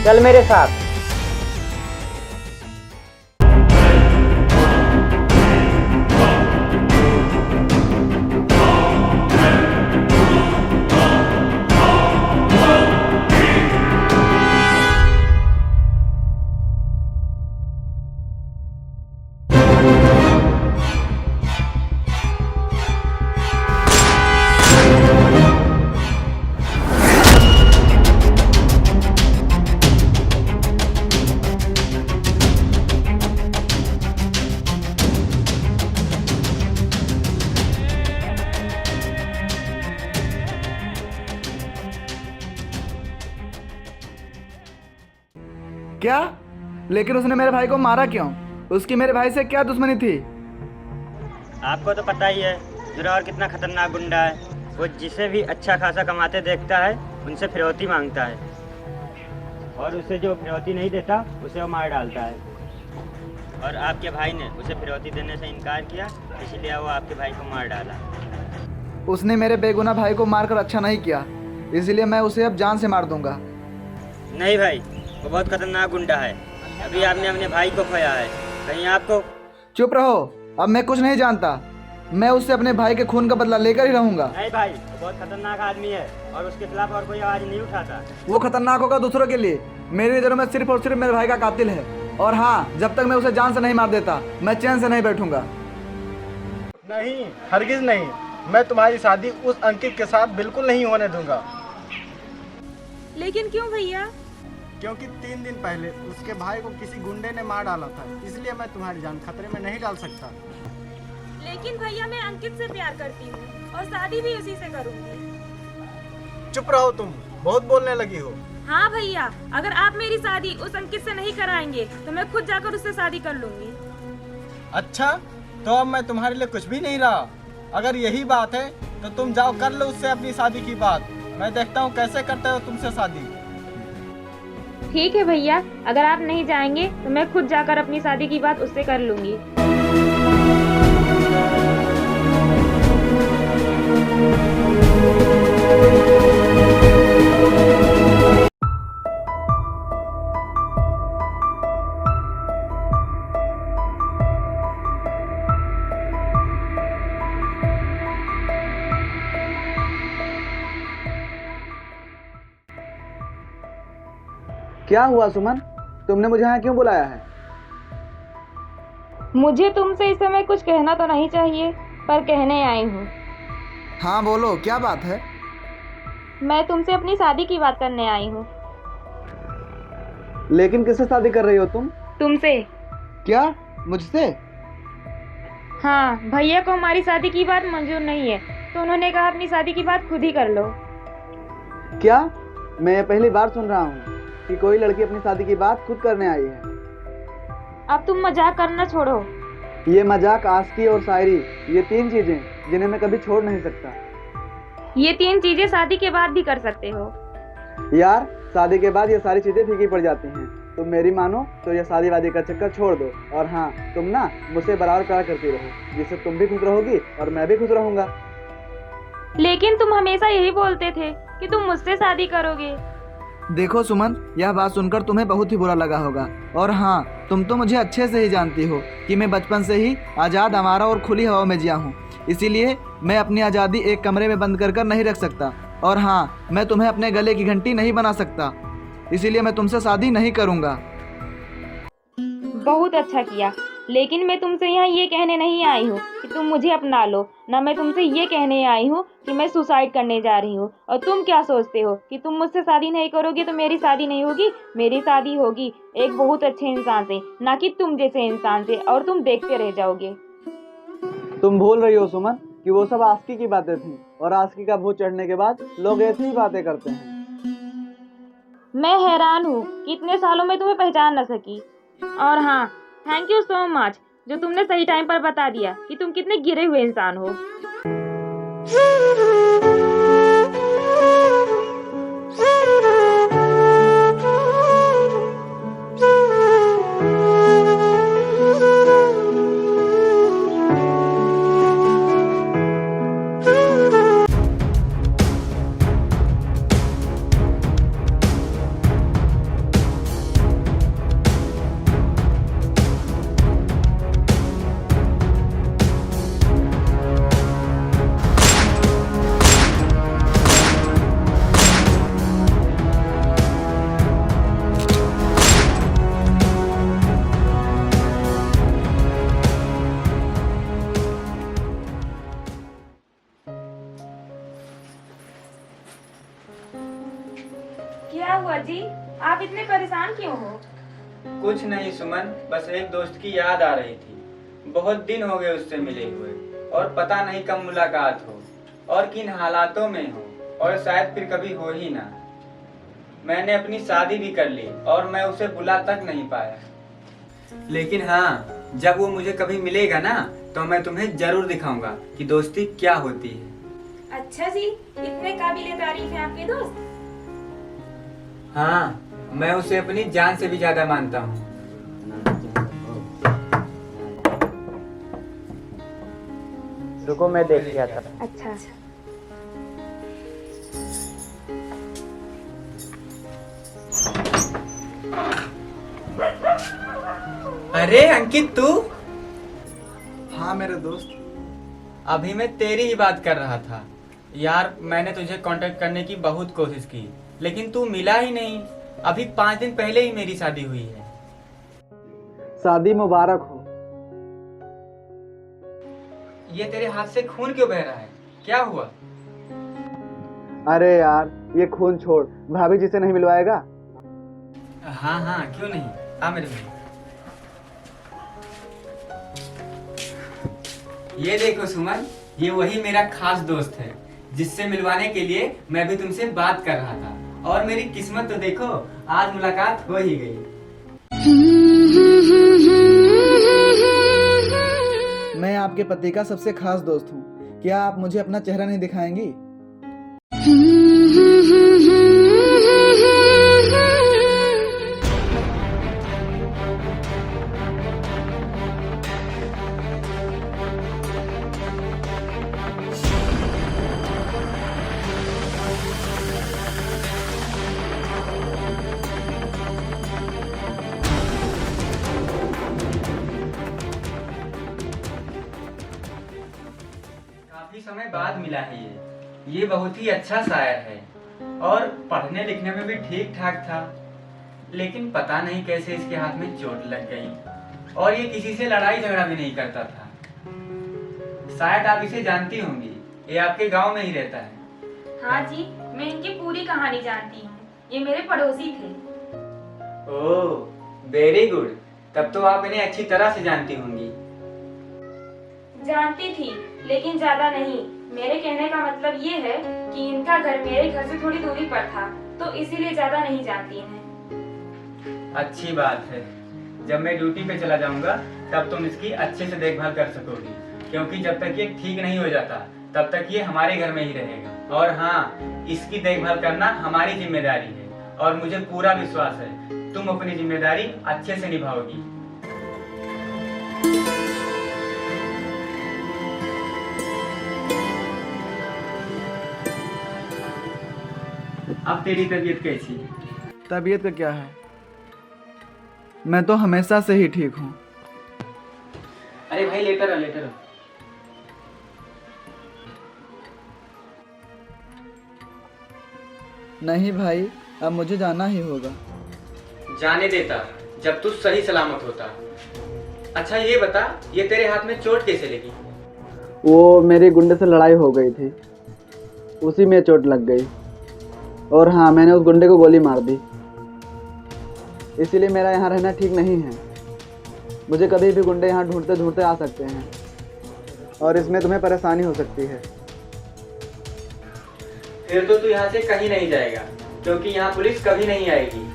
चल मेरे साथ। क्या? लेकिन उसने मेरे भाई को मारा क्यों? उसकी मेरे भाई से क्या दुश्मनी थी? आपको तो पता ही है जुरावर कितना खतरनाक गुंडा है। वो जिसे भी अच्छा खासा कमाते देखता है उनसे फिरौती मांगता है, और उसे जो फिरौती नहीं देता उसे वो मार डालता है। और आपके भाई ने उसे फिरौती देने से इनकार किया, इसलिए वो आपके भाई को मार डाला। उसने मेरे बेगुनाह भाई को मारकर अच्छा नहीं किया, इसलिए मैं उसे अब जान से मार दूंगा। नहीं भाई, वो बहुत खतरनाक गुंडा है। अभी आपने अपने भाई को खोया है, कहीं आपको। चुप रहो, अब मैं कुछ नहीं जानता। मैं उससे अपने भाई के खून का बदला लेकर ही रहूंगा। नहीं भाई, वो बहुत खतरनाक आदमी है और उसके खिलाफ और कोई आवाज नहीं उठाता। वो खतरनाक होगा दूसरों के लिए, मेरी नजरों में सिर्फ और सिर्फ मेरे भाई का कातिल है। और हाँ, जब तक मैं उसे जान से नहीं मार देता मैं चैन से नहीं बैठूंगा। नहीं, हरगिज नहीं। मैं तुम्हारी शादी उस अंकित के साथ बिल्कुल नहीं होने दूंगा। लेकिन क्यों भैया? क्योंकि 3 दिन पहले उसके भाई को किसी गुंडे ने मार डाला था, इसलिए मैं तुम्हारी जान खतरे में नहीं डाल सकता। लेकिन भैया मैं अंकित से प्यार करती हूँ और शादी भी उसी से करूँगी। चुप रहो, तुम बहुत बोलने लगी हो। हाँ भैया, अगर आप मेरी शादी उस अंकित से नहीं कराएंगे तो मैं खुद जाकर उससे शादी कर लूंगी। अच्छा, तो अब मैं तुम्हारे लिए कुछ भी नहीं रहा। अगर यही बात है तो तुम जाओ कर लो उससे अपनी शादी की बात। मैं देखता हूँ कैसे करते हो तुमसे शादी। ठीक है भैया, अगर आप नहीं जाएंगे तो मैं खुद जाकर अपनी शादी की बात उससे कर लूंगी। क्या हुआ सुमन, तुमने मुझे यहाँ क्यों बुलाया है? मुझे तुमसे इस समय कुछ कहना तो नहीं चाहिए, पर कहने आई हूँ। हाँ बोलो, क्या बात है? मैं तुमसे अपनी शादी की बात करने आई हूँ। लेकिन किससे शादी कर रही हो तुम? तुमसे। क्या? मुझसे? हाँ, भैया को हमारी शादी की बात मंजूर नहीं है, तो उन्होंने कहा अपनी शादी की बात खुद ही कर लो। क्या? मैं पहली बार सुन रहा हूँ कि कोई लड़की अपनी शादी की बात खुद करने आई है। अब तुम मजाक करना छोड़ो। ये मजाक, आशिकी और शायरी, ये 3 चीजें जिन्हें मैं कभी छोड़ नहीं सकता। ये 3 चीजें शादी के बाद भी कर सकते हो। यार, शादी के बाद ये सारी चीजें फीकी पड़ जाती हैं। तुम मेरी मानो तो ये शादी वादी का चक्कर छोड़ दो। और हाँ, तुम ना मुझसे बराबर प्यार करती रहो, जिससे तुम भी खुश रहोगी और मैं भी खुश रहूंगा। लेकिन तुम हमेशा यही बोलते थे कि तुम मुझसे शादी करोगे। देखो सुमन, यह बात सुनकर तुम्हें बहुत ही बुरा लगा होगा। और हाँ, तुम तो मुझे अच्छे से ही जानती हो कि मैं बचपन से ही आज़ाद, आवारा और खुली हवा में जिया हूँ। इसीलिए मैं अपनी आज़ादी एक कमरे में बंद कर नहीं रख सकता। और हाँ, मैं तुम्हें अपने गले की घंटी नहीं बना सकता, इसीलिए मैं तुमसे शादी नहीं करूँगा। बहुत अच्छा किया, लेकिन मैं तुमसे यहाँ ये कहने नहीं आई हूँ कि तुम मुझे अपना लो, ना मैं तुमसे ये कहने आई हूँ कि मैं सुसाइड करने जा रही हूँ। और तुम क्या सोचते हो कि तुम मुझसे शादी नहीं करोगे तो मेरी शादी नहीं होगी? मेरी शादी होगी एक बहुत अच्छे इंसान से, ना कि तुम जैसे इंसान से, और तुम देखते रह जाओगे। तुम भूल रही हो सुमन कि वो सब आशिकी की बातें थी, और आशिकी का भूत चढ़ने के बाद लोग ऐसी ही बातें करते हैं। मैं हैरान हूँ कि इतने सालों में तुम्हें पहचान न सकी। और हाँ, थैंक यू सो मच जो तुमने सही टाइम पर बता दिया कि तुम कितने गिरे हुए इंसान हो। क्या हुआ जी? आप इतने परेशान क्यों हो? कुछ नहीं सुमन, बस एक दोस्त की याद आ रही थी। बहुत दिन हो गए उससे मिले हुए और पता नहीं कब मुलाकात हो और किन हालातों में हो, और शायद फिर कभी हो ही ना। मैंने अपनी शादी भी कर ली और मैं उसे बुला तक नहीं पाया। लेकिन हाँ, जब वो मुझे कभी मिलेगा ना तो मैं तुम्हें जरूर दिखाऊंगा कि दोस्ती क्या होती है। अच्छा जी, इतने काबिले तारीफ हैं आपके दोस्त। हाँ, मैं उसे अपनी जान से भी ज्यादा मानता हूँ। रुको, मैं देख लिया था। अच्छा। अरे अंकित, तू? हाँ मेरे दोस्त। अभी मैं तेरी ही बात कर रहा था यार। मैंने तुझे कांटेक्ट करने की बहुत कोशिश की, लेकिन तू मिला ही नहीं। अभी 5 दिन पहले ही मेरी शादी हुई है। शादी मुबारक हो। ये तेरे हाथ से खून क्यों बह रहा है? क्या हुआ? अरे यार, ये खून छोड़, भाभी जी से नहीं मिलवाएगा? हाँ हाँ, क्यों नहीं, आ मेरे भाई। ये देखो सुमन, ये वही मेरा खास दोस्त है जिससे मिलवाने के लिए मैं भी तुमसे बात कर रहा था। और मेरी किस्मत तो देखो, आज मुलाकात हो ही गई। मैं आपके पति का सबसे खास दोस्त हूँ। क्या आप मुझे अपना चेहरा नहीं दिखाएंगी? काफी समय बाद मिला है ये बहुत ही अच्छा शायर है और पढ़ने लिखने में भी ठीक ठाक था। लेकिन पता नहीं कैसे इसके हाथ में चोट लग गई और ये किसी से लड़ाई झगड़ा भी नहीं करता था। शायद आप इसे जानती होंगी, ये आपके गांव में ही रहता है। हाँ जी, मैं इनकी पूरी कहानी जानती हूँ। ये मेरे पड़ोसी थे। ओह वेरी गुड, तब तो आप इन्हें अच्छी तरह से जानती होंगी। जानती थी, लेकिन ज्यादा नहीं। मेरे कहने का मतलब ये है कि इनका घर मेरे घर से थोड़ी दूरी पर था, तो इसीलिए ज्यादा नहीं जानती इन्हें। अच्छी बात है, जब मैं ड्यूटी पे चला जाऊंगा तब तुम इसकी अच्छे से देखभाल कर सकोगी, क्योंकि जब तक ये ठीक नहीं हो जाता तब तक ये हमारे घर में ही रहेगा। और हाँ, इसकी देखभाल करना हमारी जिम्मेदारी है और मुझे पूरा विश्वास है तुम अपनी जिम्मेदारी अच्छे से निभाओगी। अब तेरी तबीयत कैसी है? तबीयत का क्या है, मैं तो हमेशा से ही ठीक हूँ। अरे भाई लेटर आ, लेटर आ। नहीं भाई, अब मुझे जाना ही होगा। जाने देता जब तू सही सलामत होता। अच्छा ये बता, ये तेरे हाथ में चोट कैसे लगी? वो मेरे गुंडे से लड़ाई हो गई थी, उसी में चोट लग गई। और हाँ, मैंने उस गुंडे को गोली मार दी। इसीलिए मेरा यहाँ रहना ठीक नहीं है। मुझे कभी भी गुंडे यहाँ ढूंढते ढूंढते आ सकते हैं और इसमें तुम्हें परेशानी हो सकती है। फिर तो तू यहाँ से कहीं नहीं जाएगा, क्योंकि यहाँ पुलिस कभी नहीं आएगी।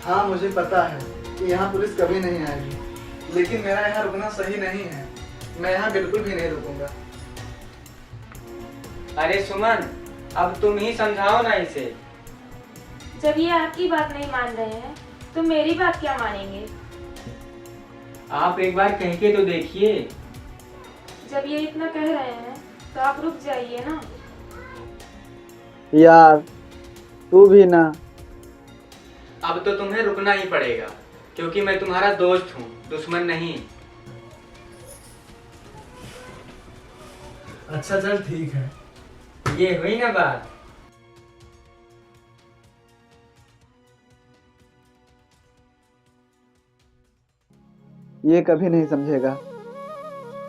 हाँ मुझे पता है कि यहाँ पुलिस कभी नहीं आएगी, लेकिन मेरा यहाँ रुकना सही नहीं है। मैं यहाँ बिल्कुल भी नहीं रुकूंगा। अरे सुमन, अब तुम ही समझाओ ना इसे। जब ये आपकी बात नहीं मान रहे हैं, तो मेरी बात क्या मानेंगे? आप एक बार कह के तो देखिए। जब ये इतना कह रहे हैं, तो आप रुक जाइए ना। यार तू भी ना। अब तो तुम्हें रुकना ही पड़ेगा, क्योंकि मैं तुम्हारा दोस्त हूँ, दुश्मन नहीं। अच्छा चल ठीक है। ये हुई ना बात। ये कभी नहीं समझेगा।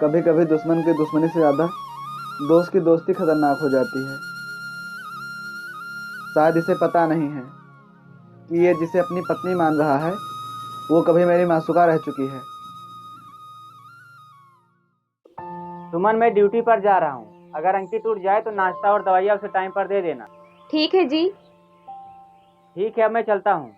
कभी कभी दुश्मन की दुश्मनी से ज़्यादा दोस्त की दोस्ती खतरनाक हो जाती है। शायद इसे पता नहीं है कि ये जिसे अपनी पत्नी मान रहा है वो कभी मेरी मासूका रह चुकी है। सुमन, मैं ड्यूटी पर जा रहा हूँ। अगर अंकित उठ जाए तो नाश्ता और दवाइयाँ उसे टाइम पर दे देना। ठीक है जी। ठीक है, अब मैं चलता हूँ।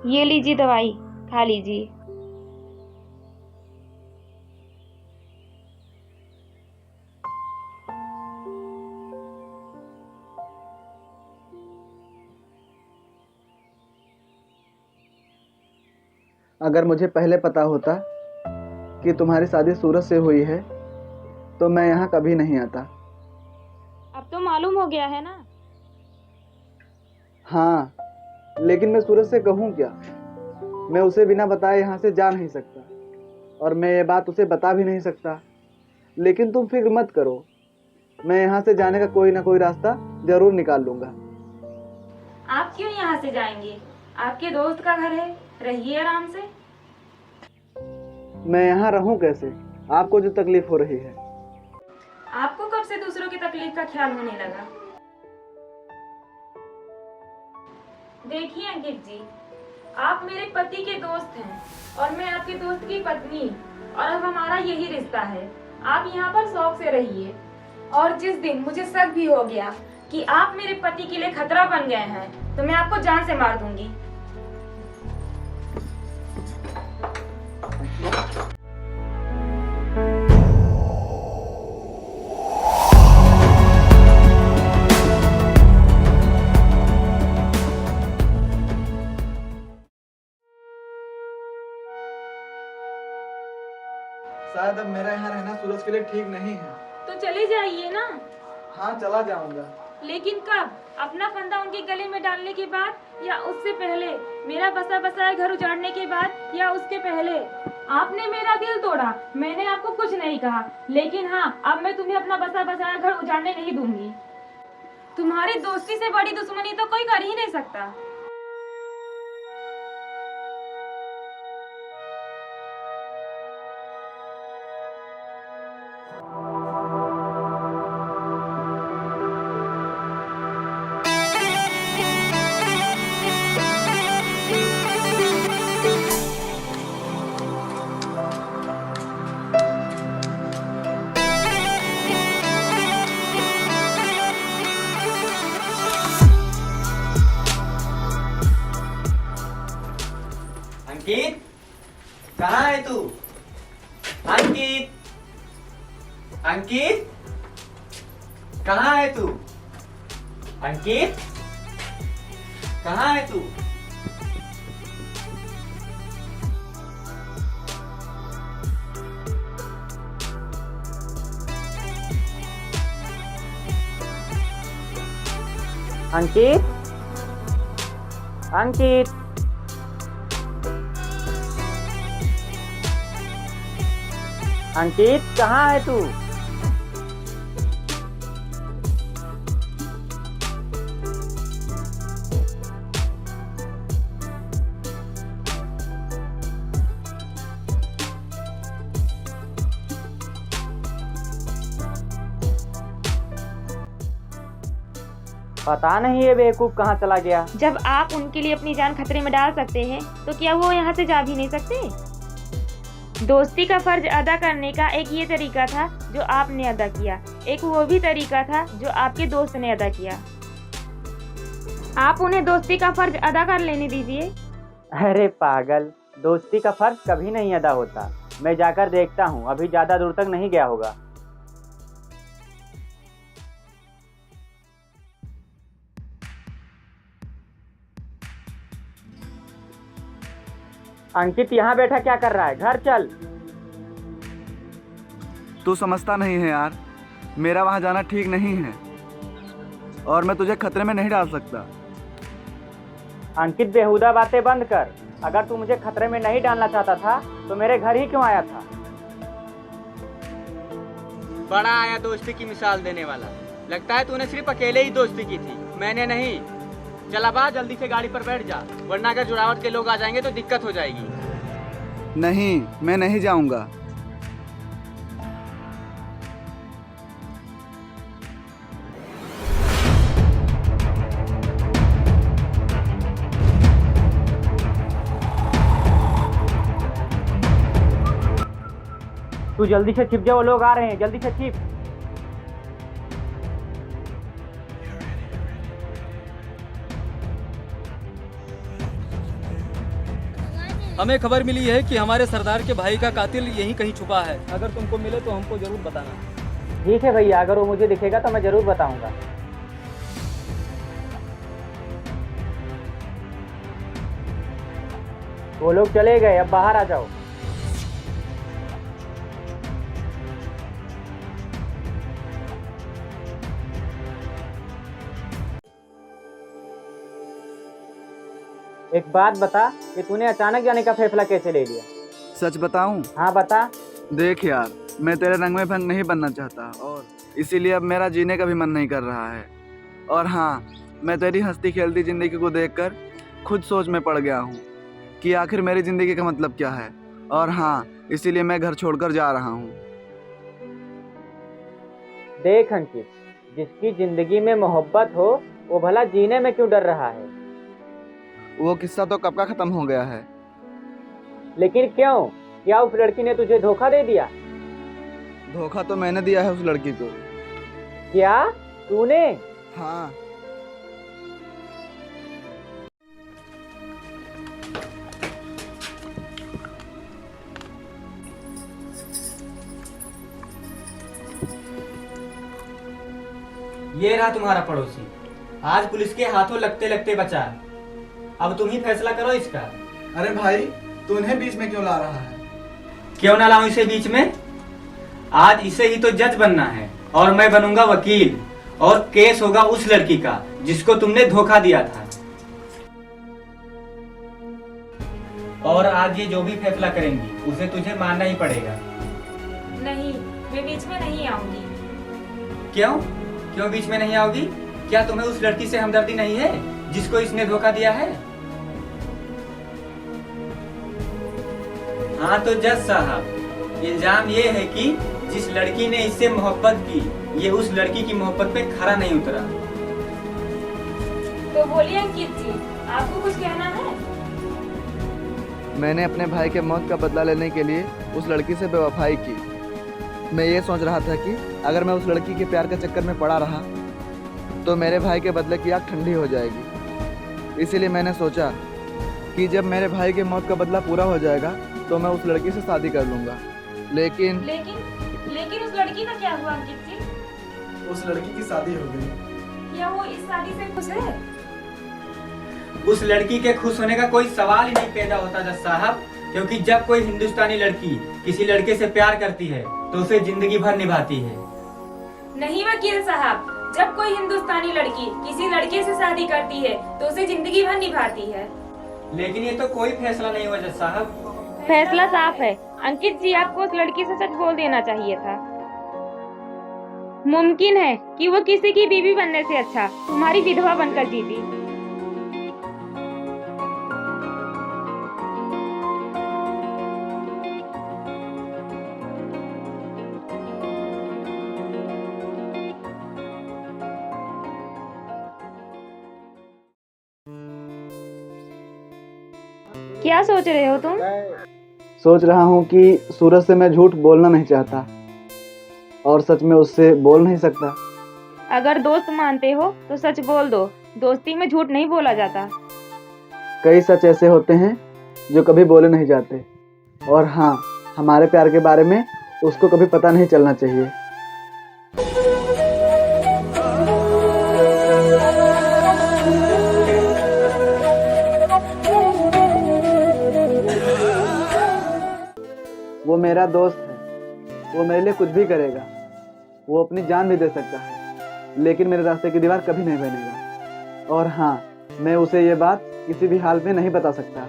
ये लीजिए दवाई, खा लीजिए। अगर मुझे पहले पता होता कि तुम्हारी शादी सूरज से हुई है तो मैं यहाँ कभी नहीं आता। अब तो मालूम हो गया है ना। हाँ, लेकिन मैं सूरज से कहूँ क्या? मैं उसे बिना बताए यहाँ से जा नहीं सकता और मैं ये बात उसे बता भी नहीं सकता। लेकिन तुम फिक्र मत करो, मैं यहाँ से जाने का कोई ना कोई रास्ता जरूर निकाल लूंगा। आप क्यों यहाँ से जाएंगे? आपके दोस्त का घर है, रहिए आराम से। मैं यहाँ रहूं कैसे, आपको जो तकलीफ हो रही है? आपको कब से दूसरों की तकलीफ का ख्याल होने लगा? देखिए अंकित जी, आप मेरे पति के दोस्त हैं और मैं आपके दोस्त की पत्नी, और अब हमारा यही रिश्ता है। आप यहाँ पर शौक से रहिए, और जिस दिन मुझे शक भी हो गया कि आप मेरे पति के लिए खतरा बन गए हैं तो मैं आपको जान से मार दूंगी। शायद अब मेरा यहाँ रहना सूरज के लिए ठीक नहीं है। तो चले जाइए ना। हाँ, चला जाऊंगा। लेकिन कब? अपना फंदा उनके गले में डालने के बाद या उससे पहले? मेरा बसा बसाया घर उजाड़ने के बाद या उसके पहले? आपने मेरा दिल तोड़ा, मैंने आपको कुछ नहीं कहा, लेकिन हाँ, अब मैं तुम्हें अपना बसा बसाया घर उजाड़ने नहीं दूंगी। तुम्हारी दोस्ती से बड़ी दुश्मनी तो कोई कर ही नहीं सकता। अंकित, कहाँ है तू? अंकित, अंकित, कहाँ है तू? अंकित, कहाँ है तू? अंकित, अंकित, अंकित, कहाँ है तू? पता नहीं ये बेवकूफ कहाँ चला गया। जब आप उनके लिए अपनी जान खतरे में डाल सकते हैं तो क्या वो यहाँ से जा भी नहीं सकते? दोस्ती का फर्ज अदा करने का एक ये तरीका था जो आपने अदा किया, एक वो भी तरीका था जो आपके दोस्त ने अदा किया। आप उन्हें दोस्ती का फर्ज अदा कर लेने दीजिए। अरे पागल, दोस्ती का फर्ज कभी नहीं अदा होता। मैं जाकर देखता हूँ, अभी ज्यादा दूर तक नहीं गया होगा। अंकित यहाँ बैठा क्या कर रहा है? घर चल। तू समझता नहीं है यार, मेरा वहाँ जाना ठीक नहीं है और मैं तुझे खतरे में नहीं डाल सकता। अंकित, बेहुदा बातें बंद कर। अगर तू मुझे खतरे में नहीं डालना चाहता था तो मेरे घर ही क्यों आया था? बड़ा आया दोस्ती की मिसाल देने वाला। लगता है तूने सिर्फ अकेले ही दोस्ती की थी, मैंने नहीं। चल अब आ, जल्दी से गाड़ी पर बैठ जा, वरना अगर जुड़ावट के लोग आ जाएंगे तो दिक्कत हो जाएगी। नहीं, मैं नहीं जाऊंगा। तू जल्दी से छिप जा, वो लोग आ रहे हैं, जल्दी से छिप। हमें खबर मिली है कि हमारे सरदार के भाई का कातिल यहीं कहीं छुपा है। अगर तुमको मिले तो हमको जरूर बताना। ठीक है भैया, अगर वो मुझे दिखेगा तो मैं जरूर बताऊंगा। वो लोग चले गए, अब बाहर आ जाओ। एक बात बता कि तूने अचानक जाने का फैसला कैसे ले लिया? सच बताऊं? हाँ बता। देख यार, मैं तेरे रंग में भंग नहीं बनना चाहता और इसीलिए अब मेरा जीने का भी मन नहीं कर रहा है। और हाँ, मैं तेरी हंसती खेलती ज़िंदगी को देखकर खुद सोच में पड़ गया हूँ कि आखिर मेरी ज़िंदगी का मतलब क्या है। और हाँ, इसीलिए मैं घर छोड़कर जा रहा हूँ। देख अंकित, जिसकी जिंदगी में मोहब्बत हो वो भला जीने में क्यों डर रहा है? वो किस्सा तो कब का ख़त्म हो गया है। लेकिन क्यों? क्या उस लड़की ने तुझे धोखा दे दिया? धोखा तो मैंने दिया है उस लड़की को। क्या तूने? हाँ। ये रहा तुम्हारा पड़ोसी, आज पुलिस के हाथों लगते लगते बचा। अब तुम ही फैसला करो इसका। अरे भाई, तू इन्हें बीच में क्यों ला रहा है? क्यों ना लाऊं इसे बीच में? आज इसे ही तो जज बनना है और मैं बनूंगा वकील, और केस होगा उस लड़की का जिसको तुमने धोखा दिया था। और आज ये जो भी फैसला करेंगी उसे तुझे मानना ही पड़ेगा। नहीं, मैं बीच में नहीं आऊंगी। क्यों? क्यों बीच में नहीं आओगी? क्या तुम्हें उस लड़की से हमदर्दी नहीं है जिसको इसने धोखा दिया है? हाँ तो जज साहब, इल्जाम ये है कि जिस लड़की ने इससे मोहब्बत की, ये उस लड़की की मोहब्बत पे खरा नहीं उतरा। तो बोलिए अंकित जी, आपको कुछ कहना है? मैंने अपने भाई के मौत का बदला लेने के लिए उस लड़की से बेवफाई की। मैं ये सोच रहा था कि अगर मैं उस लड़की के प्यार के चक्कर में पड़ा रहा तो मेरे भाई के बदले की आग ठंडी हो जाएगी। इसीलिए मैंने सोचा कि जब मेरे भाई के मौत का बदला पूरा हो जाएगा तो मैं उस लड़की से शादी कर लूँगा। लेकिन उस लड़की का क्या हुआ अंकित जी? उस लड़की की शादी हो गई। क्या वो इस शादी से खुश है? उस लड़की के खुश होने का कोई सवाल ही नहीं पैदा होता जज साहब, क्योंकि जब कोई हिंदुस्तानी लड़की किसी लड़के से प्यार करती है तो उसे जिंदगी भर निभाती है। नहीं वकील साहब, जब कोई हिंदुस्तानी लड़की किसी लड़के से शादी करती है तो उसे जिंदगी भर निभाती है। लेकिन ये तो कोई फैसला नहीं हुआ जज साहब। फैसला साफ है। अंकित जी, आपको उस लड़की से सच बोल देना चाहिए था। मुमकिन है कि वो किसी की बीवी बनने से अच्छा तुम्हारी विधवा बनकर जीती। क्या सोच रहे हो तुम? सोच रहा हूँ कि सूरज से मैं झूठ बोलना नहीं चाहता और सच में उससे बोल नहीं सकता। अगर दोस्त मानते हो तो सच बोल दो, दोस्ती में झूठ नहीं बोला जाता। कई सच ऐसे होते हैं जो कभी बोले नहीं जाते। और हाँ, हमारे प्यार के बारे में उसको कभी पता नहीं चलना चाहिए। वो मेरा दोस्त है, वो मेरे लिए कुछ भी करेगा, वो अपनी जान भी दे सकता है, लेकिन मेरे रास्ते की दीवार कभी नहीं बनेगा। और हाँ, मैं उसे ये बात किसी भी हाल में नहीं बता सकता।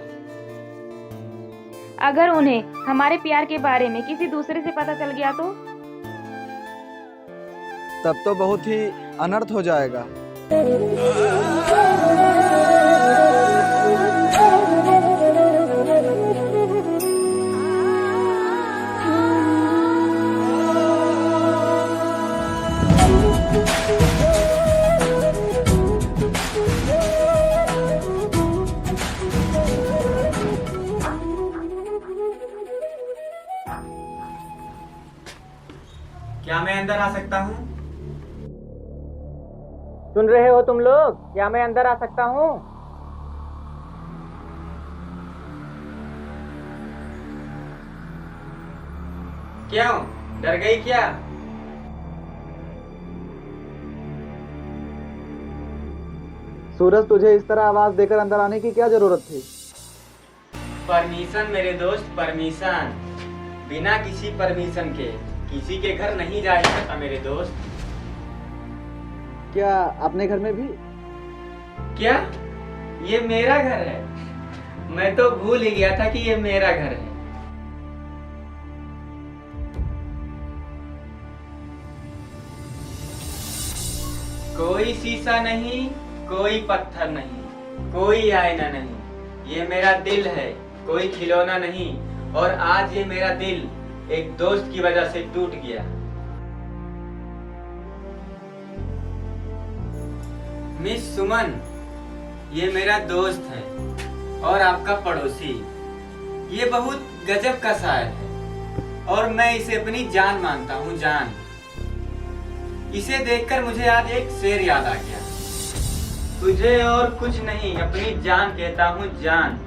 अगर उन्हें हमारे प्यार के बारे में किसी दूसरे से पता चल गया तो? तब तो बहुत ही अनर्थ हो जाएगा। क्या मैं अंदर आ सकता हूँ? सुन रहे हो तुम लोग? क्या मैं अंदर आ सकता हूँ? क्यों, डर गई क्या? सूरज, तुझे इस तरह आवाज देकर अंदर आने की क्या जरूरत थी? परमिशन मेरे दोस्त, परमिशन। बिना किसी परमिशन के किसी के घर नहीं जा सकता मेरे दोस्त। क्या अपने घर में भी? क्या? ये मेरा घर है? मैं तो भूल ही गया था कि ये मेरा घर है। कोई शीशा नहीं, कोई पत्थर नहीं, कोई आईना नहीं। ये मेरा दिल है, कोई खिलौना नहीं। और आज ये मेरा दिल एक दोस्त की वजह से टूट गया। मिस सुमन, ये मेरा दोस्त है और आपका पड़ोसी। ये बहुत गजब का शायर है और मैं इसे अपनी जान मानता हूँ, जान। इसे देखकर मुझे आज एक शेर याद आ गया। तुझे और कुछ नहीं, अपनी जान कहता हूँ, जान।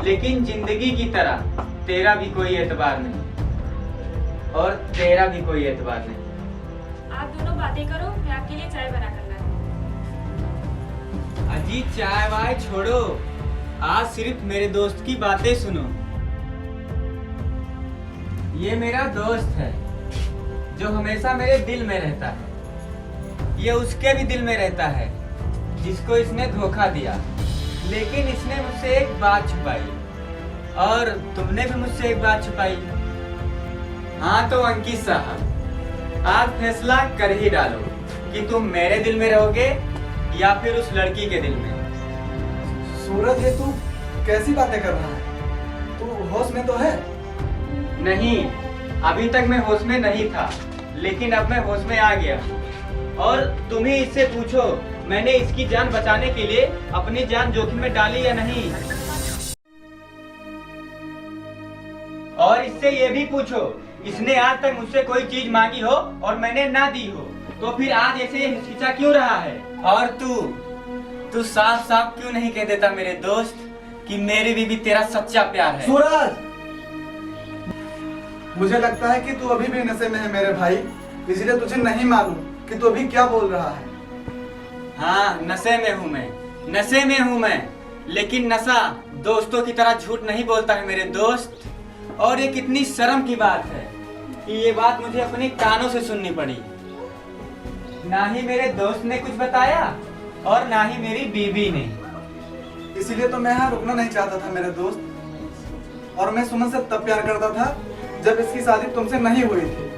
लेकिन जिंदगी की तरह तेरा भी कोई एतबार नहीं और तेरा भी कोई एतबार नहीं। आप दोनों बातें करो, मैं आपके लिए चाय बना कर लाई। अजी चाय वाय छोड़ो, आज सिर्फ मेरे दोस्त की बातें सुनो। ये मेरा दोस्त है जो हमेशा मेरे दिल में रहता है। ये उसके भी दिल में रहता है जिसको इसने धोखा दिया। लेकिन इसने मुझसे एक बात छुपाई और तुमने भी मुझसे एक बात छुपाई। हाँ तो अंकित साहब, आज फैसला कर ही डालो कि तुम मेरे दिल में रहोगे या फिर उस लड़की के दिल में। सूरज, ये तू कैसी बातें कर रहा है? तू होश में तो है? नहीं, अभी तक मैं होश में नहीं था, लेकिन अब मैं होश में आ गया। और तुम ही इससे पूछो, मैंने इसकी जान बचाने के लिए अपनी जान जोखिम में डाली या नहीं। और इससे ये भी पूछो, इसने आज तक मुझसे कोई चीज मांगी हो और मैंने ना दी हो, तो फिर आज ऐसे हिचकिचा क्यों रहा है? और तू साफ साफ क्यों नहीं कह देता मेरे दोस्त कि मेरे भी तेरा सच्चा प्यार है? सूरज, मुझे लगता है कि तू अभी भी नशे में है मेरे भाई, इसलिए तुझे नहीं मालूम कि तू अभी क्या बोल रहा है। हाँ, नशे में हूँ मैं, नशे में हूँ मैं। लेकिन नशा दोस्तों की तरह झूठ नहीं बोलता है मेरे दोस्त। और ये कितनी शर्म की बात है कि ये बात मुझे अपने कानों से सुननी पड़ी। ना ही मेरे दोस्त ने कुछ बताया और ना ही मेरी बीवी ने। इसीलिए तो मैं यहाँ रुकना नहीं चाहता था मेरे दोस्त। और मैं सुमन से तब प्यार करता था जब इसकी शादी तुमसे नहीं हुई थी।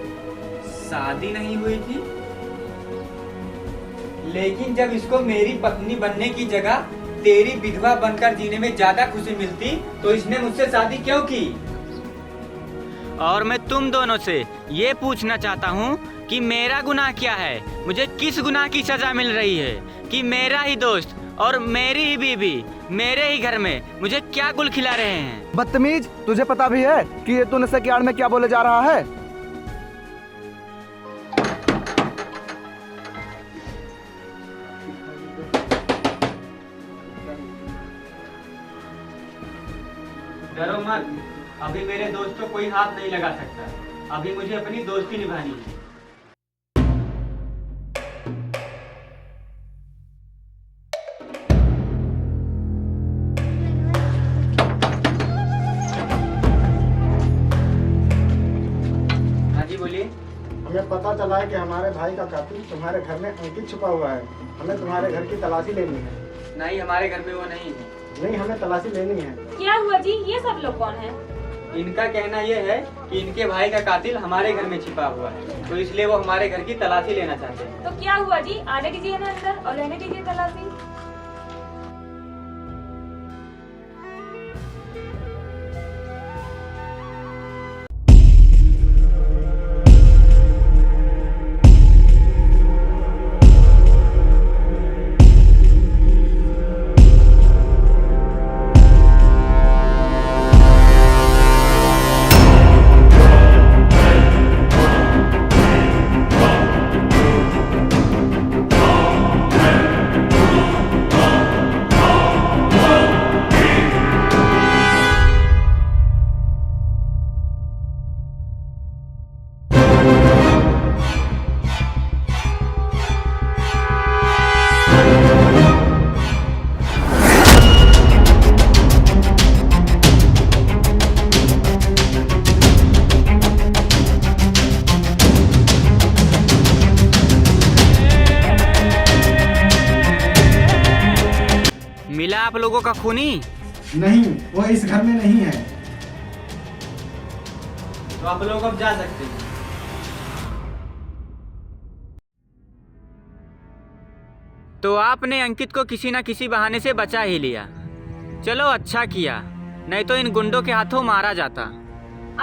शादी नहीं हुई थी, लेकिन जब इसको मेरी पत्नी बनने की जगह तेरी विधवा बनकर जीने में ज्यादा खुशी मिलती तो इसने मुझसे शादी क्यों की? और मैं तुम दोनों से ये पूछना चाहता हूँ कि मेरा गुनाह क्या है? मुझे किस गुनाह की सजा मिल रही है कि मेरा ही दोस्त और मेरी ही बीवी मेरे ही घर में मुझे क्या गुल खिला रहे हैं? बदतमीज, तुझे पता भी है कि ये तू नशे की आड़ में क्या बोले जा रहा है? डरो मत, अभी मेरे दोस्त को कोई हाथ नहीं लगा सकता। अभी मुझे अपनी दोस्ती निभानी है। हाँ जी बोलिए। हमें पता चला है कि हमारे भाई का कातिल तुम्हारे घर में अंकित छुपा हुआ है। हमें तुम्हारे घर की तलाशी लेनी है। नहीं, हमारे घर में वो नहीं है। नहीं, हमें तलाशी लेनी है। क्या हुआ जी? ये सब लोग कौन है? इनका कहना यह है कि इनके भाई का कातिल हमारे घर में छिपा हुआ है, तो इसलिए वो हमारे घर की तलाशी लेना चाहते हैं। तो क्या हुआ जी? आने दीजिए ना अंदर और लेने दीजिए तलाशी। लोगों का खूनी? नहीं, वो इस घर में नहीं है। तो आप लोग अब जा सकते हैं। तो आपने अंकित को किसी न किसी बहाने से बचा ही लिया। चलो अच्छा किया, नहीं तो इन गुंडों के हाथों मारा जाता।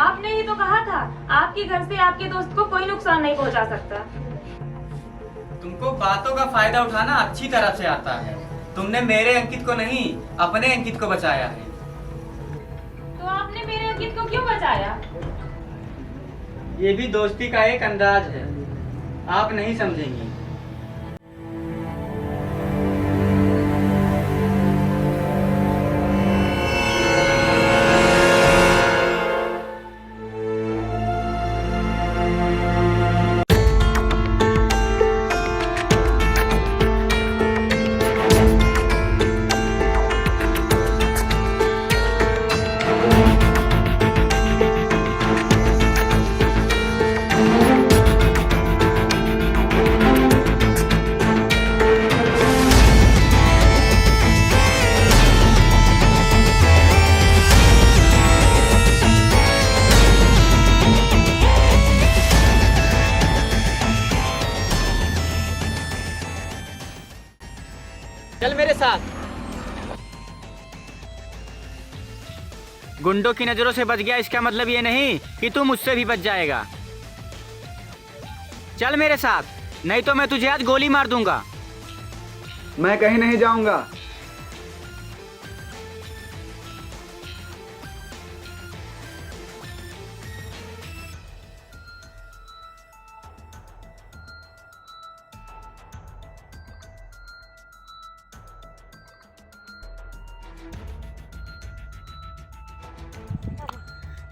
आपने ही तो कहा था आपके घर से आपके दोस्त को कोई नुकसान नहीं पहुंचा सकता। तुमको बातों का फायदा उठाना अच्छी तरह से आता है। तुमने मेरे अंकित को नहीं, अपने अंकित को बचाया है। तो आपने मेरे अंकित को क्यों बचाया? ये भी दोस्ती का एक अंदाज है, आप नहीं समझेंगी। चल मेरे साथ। गुंडों की नजरों से बच गया, इसका मतलब ये नहीं कि तू मुझसे भी बच जाएगा। चल मेरे साथ, नहीं तो मैं तुझे आज गोली मार दूंगा। मैं कहीं नहीं जाऊंगा।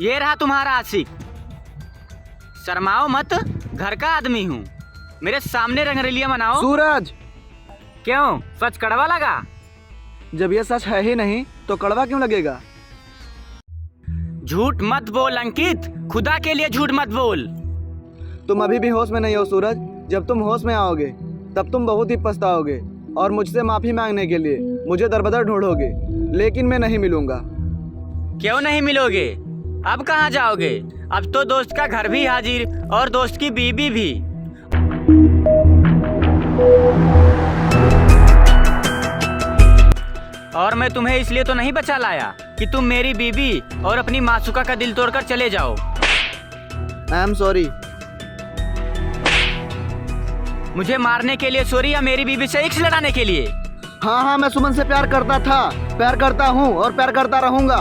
ये रहा तुम्हारा आशिक। शर्माओ मत, घर का आदमी हूँ। मेरे सामने रंगरलिया मनाओ। सूरज, क्यों, सच कड़वा लगा? जब ये सच है ही नहीं तो कड़वा क्यों लगेगा? झूठ मत बोल अंकित, खुदा के लिए झूठ मत बोल। तुम अभी भी होश में नहीं हो सूरज। जब तुम होश में आओगे तब तुम बहुत ही पछताओगे और मुझसे माफी मांगने के लिए मुझे दरबदर ढूंढोगे, लेकिन मैं नहीं मिलूंगा। क्यों नहीं मिलोगे? अब कहाँ जाओगे? अब तो दोस्त का घर भी हाजिर और दोस्त की बीबी भी। और मैं तुम्हें इसलिए तो नहीं बचा लाया कि तुम मेरी बीबी और अपनी मासूका का दिल तोड़कर चले जाओ। I am sorry. मुझे मारने के लिए सॉरी या मेरी बीबी से इक्स लड़ाने के लिए? हाँ हाँ, मैं सुमन से प्यार करता था, प्यार करता हूँ और प्यार करता रहूंगा।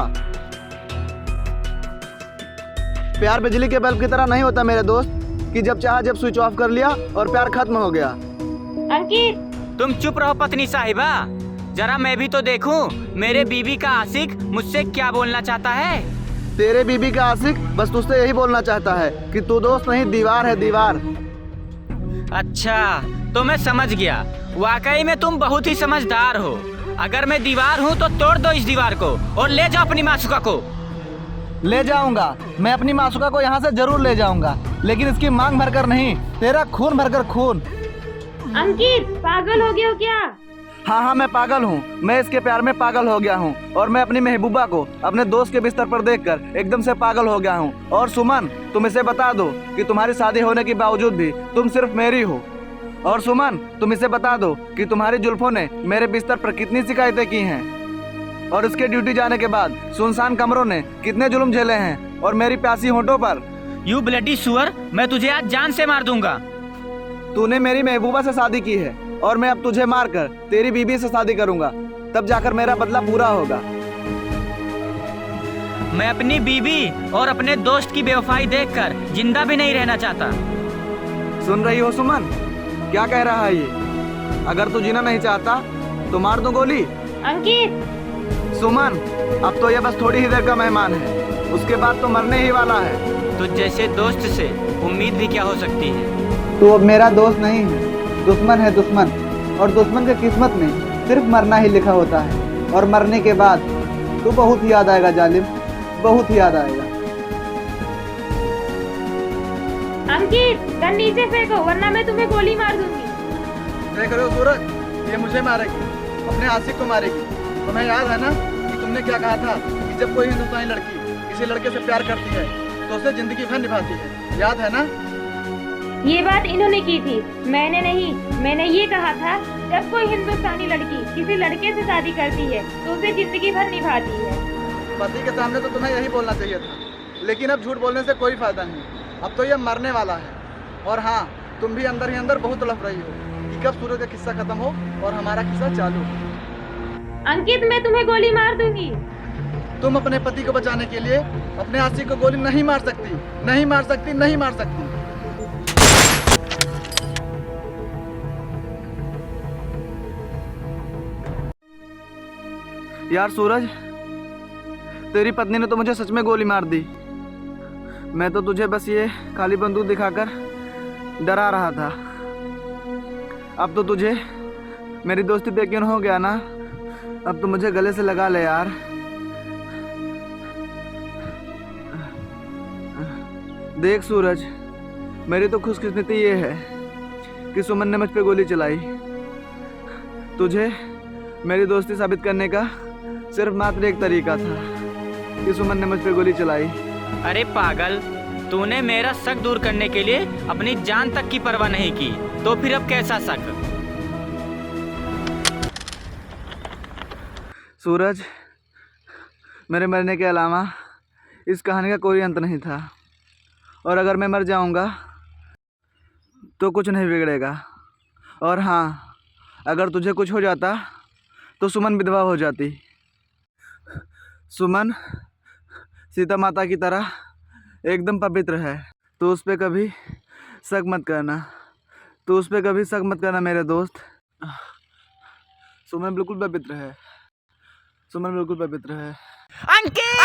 प्यार बिजली के बल्ब की तरह नहीं होता मेरे दोस्त, कि जब चाहा जब स्विच ऑफ कर लिया और प्यार खत्म हो गया। अंकित, तुम चुप रहो पत्नी साहिबा, जरा मैं भी तो देखूं मेरे बीबी का आशिक मुझसे क्या बोलना चाहता है। तेरे बीबी का आशिक बस तुझसे यही बोलना चाहता है कि तू दोस्त नहीं दीवार है, दीवार। अच्छा, तो मैं समझ गया। वाकई में तुम बहुत ही समझदार हो। अगर मैं दीवार हूँ तो तोड़ दो इस दीवार को और ले जाओ अपनी मासूका को। ले जाऊंगा, मैं अपनी मासूका को यहाँ से जरूर ले जाऊंगा, लेकिन इसकी मांग भरकर नहीं, तेरा खून भरकर खून। अंकित, पागल हो गए हो क्या? हाँ हाँ, मैं पागल हूँ। मैं इसके प्यार में पागल हो गया हूँ और मैं अपनी महबूबा को अपने दोस्त के बिस्तर पर देखकर एकदम से पागल हो गया हूँ। और सुमन, तुम इसे बता दो कि तुम्हारी शादी होने के बावजूद भी तुम सिर्फ मेरी हो। और सुमन, तुम इसे बता दो कि तुम्हारी जुल्फों ने मेरे बिस्तर पर कितनी शिकायतें की हैं और इसके ड्यूटी जाने के बाद सुनसान कमरों ने कितने जुल्म झेले हैं और मेरी प्यासी होंठों पर। यू ब्लडी सुअर, मैं तुझे आज जान से मार दूंगा। तूने मेरी महबूबा से शादी की है और मैं अब तुझे मारकर तेरी बीबी से शादी करूंगा, तब जाकर मेरा बदला पूरा होगा। मैं अपनी बीबी और अपने दोस्त की बेवफाई देखकर जिंदा भी नहीं रहना चाहता। सुन रही हो सुमन, क्या कह रहा है ये? अगर तू जीना नहीं चाहता तो मार दूं गोली। अंकित, सुमन, अब तो ये बस थोड़ी ही देर का मेहमान है, उसके बाद तो मरने ही वाला है। तो जैसे दोस्त से उम्मीद भी क्या हो सकती है? तू अब मेरा दोस्त नहीं है, दुश्मन है, दुश्मन। और दुश्मन के किस्मत में सिर्फ मरना ही लिखा होता है, और मरने के बाद तू बहुत याद आएगा जालिम, बहुत याद आएगा। अंकित, गन नीचे फेंको वरना मैं तुम्हें गोली मार दूंगी। देख रहे हो सूरज, ये मुझे मारेगी, अपने आशिक को मारेगी। तुम्हें याद है ना कि तुमने क्या कहा था कि जब कोई हिंदुस्तानी लड़की किसी लड़के से प्यार करती है तो उसे जिंदगी भर निभाती है, याद है ना? ये बात इन्होंने की थी, मैंने नहीं। मैंने ये कहा था जब कोई हिंदुस्तानी लड़की किसी लड़के से शादी करती है तो उसे जिंदगी भर निभाती है। पति के सामने तो तुम्हें यही बोलना चाहिए था, लेकिन अब झूठ बोलने से कोई फायदा नहीं। अब तो यह मरने वाला है। और हाँ, तुम भी अंदर ही अंदर बहुत तड़प रही हो कि कब सूरज का किस्सा खत्म हो और हमारा किस्सा चालू हो। अंकित, मैं तुम्हें गोली मार दूंगी। तुम अपने पति को बचाने के लिए अपने आशिक को गोली नहीं मार सकती, नहीं मार सकती, नहीं मार सकती। यार सूरज, तेरी पत्नी ने तो मुझे सच में गोली मार दी। मैं तो तुझे बस ये खाली बंदूक दिखाकर डरा रहा था। अब तो तुझे मेरी दोस्ती पे यकीन हो गया ना? अब तो मुझे गले से लगा ले यार। देख सूरज, मेरी तो खुशकिस्मती ये है कि सुमन ने मुझ पे गोली चलाई। तुझे मेरी दोस्ती साबित करने का सिर्फ मात्र एक तरीका था कि सुमन ने मुझ पे गोली चलाई। अरे पागल, तूने मेरा शक दूर करने के लिए अपनी जान तक की परवाह नहीं की, तो फिर अब कैसा शक? सूरज, मेरे मरने के अलावा इस कहानी का कोई अंत नहीं था। और अगर मैं मर जाऊंगा तो कुछ नहीं बिगड़ेगा। और हाँ, अगर तुझे कुछ हो जाता तो सुमन विधवा हो जाती। सुमन सीता माता की तरह एकदम पवित्र है। तो उस पर कभी शक मत करना, तो उस पर कभी शक मत करना मेरे दोस्त। सुमन बिल्कुल पवित्र है, सुमन बिल्कुल पवित्र है। अंकित!